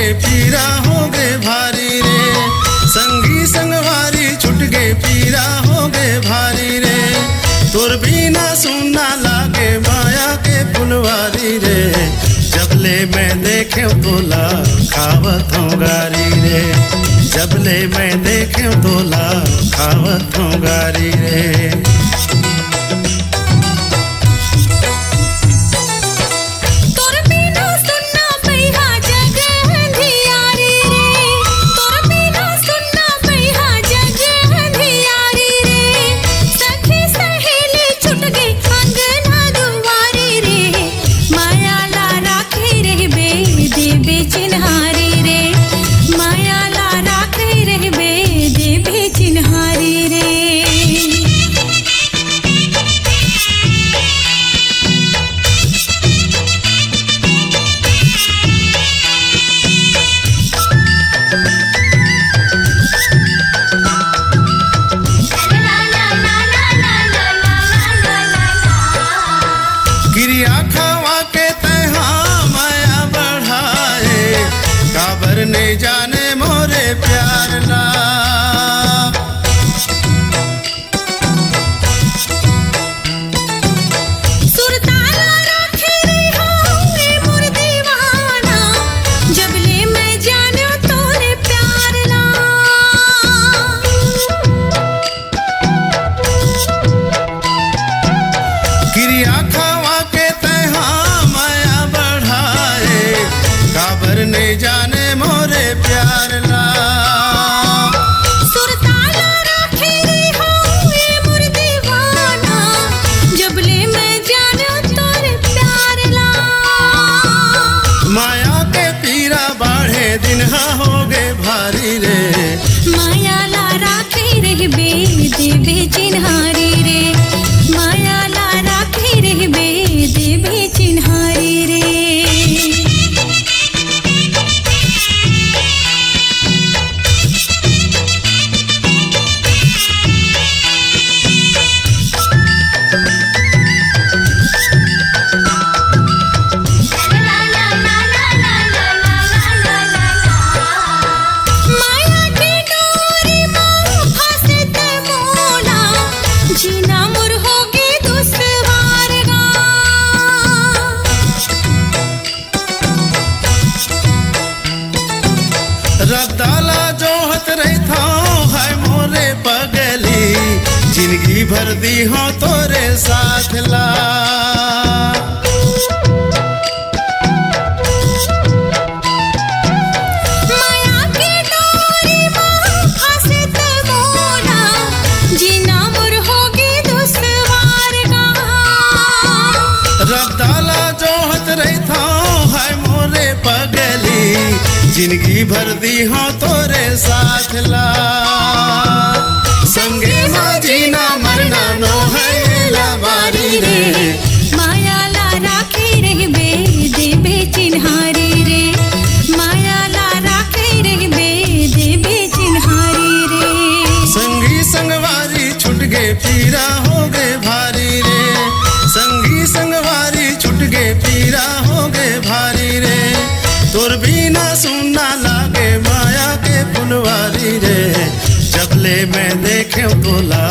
गए पीरा हो गए भारी रे, संगी संगवारी छुट गए पीरा हो गए भारी रे, तुर बिना सुनना लागे माया के फुलवारी रे, जबले मैं देखे तोला खावत हूँ गारी रे, जबले मैं देखे तोला खावत हूँ गारी रे। जाने मोरे प्यार ला सुरताला रखे रे होंगे मोर दीवाना, जबले मैं जाने तोरे प्यार ला। गिरिया खावा के तहा माया बढ़ाए, काबर ने जाने मोरे प्यार ला सुरताला रखे रे होंगे मोर दीवाना, जबले मैं जानो तोरे प्यार ला। माया के पीरा बाढ़े दिन हो गए भारी रे, माया ला राखे रे बे देवे चिन्हारी रे, माया ला राखे रे बे देवे चिन्हारी रे। रद्दाला जोहत रहता है मोरे पगली, जिंदगी भर दी हो तोरे साथ ला। माया के डोरी में फंसे ते मोला, जीना मोर होगी दुश्वार गा। रद्दाला जोहत रहता है मोरे पगली, जिंदगी भर दी हो तोरे साथ ला। संगे माँ जीना मरना नो है लावारी रे, माया ला राखे रे बे देवे चिन्हारी रे, माया ला राखे रे बे देवे चिन्हारी रे। संगी संगवारी छुट गए पीरा हो गए भारी रे, संगी संगवारी छुट गए पीरा हो गए भारी रे, तुर बिना सुनना लागे माया के फुलवारी रे, जबले मैं देखे तोला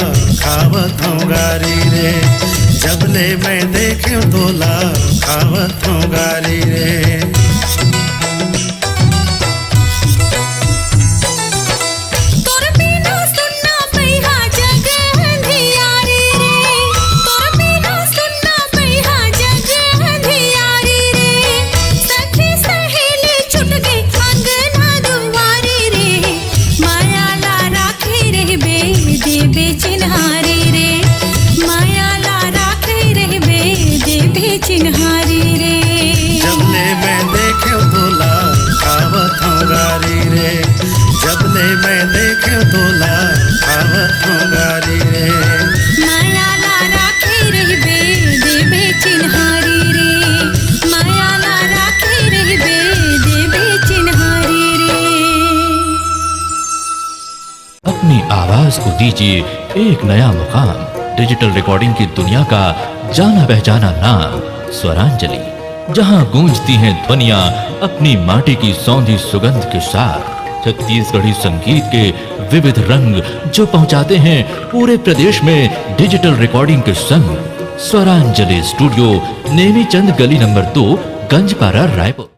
खावत हूँ गारी रे, जबले मैं देखे तोला खावत हूँ गारी रे। चिन्हारी रे, जबले मैं देखे तोला खावत हूँ गारी रे, जबले मैं देखे तोला खावत हूँ गारी रे। माया ला राखे रे बे देवे चिन्हारी रे, माया ला राखे रे बे देवे चिन्हारी रे। अपनी आवाज को दीजिए एक नया मुकाम, डिजिटल रिकॉर्डिंग की दुनिया का जाना पहचाना नाम स्वरांजलि। जहां गूंजती हैं ध्वनियां अपनी माटी की सौंधी सुगंध के साथ। छत्तीसगढ़ी संगीत के विविध रंग जो पहुंचाते हैं पूरे प्रदेश में डिजिटल रिकॉर्डिंग के संग। स्वरांजलि स्टूडियो, नेमीचंद गली नंबर 2, गंजपारा, रायपुर।